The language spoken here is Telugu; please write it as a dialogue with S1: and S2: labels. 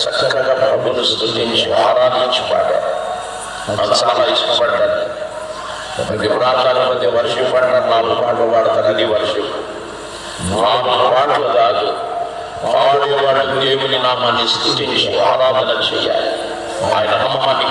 S1: చక్కగా ప్రభువును స్తుతించి ఆరాధించి పాడారు. నాకు చాలా ఇష్టపడ్డాను. వివరాల మధ్య వర్షం పడ్డారు, 4 పాటలు పాడతారు, అది వర్షం. 4 పాటలు కాదు, పాడేవాడు దేవుని నామాన్ని స్తుతించి ఆరాధన చేయాలి. ఆయన నామాన్ని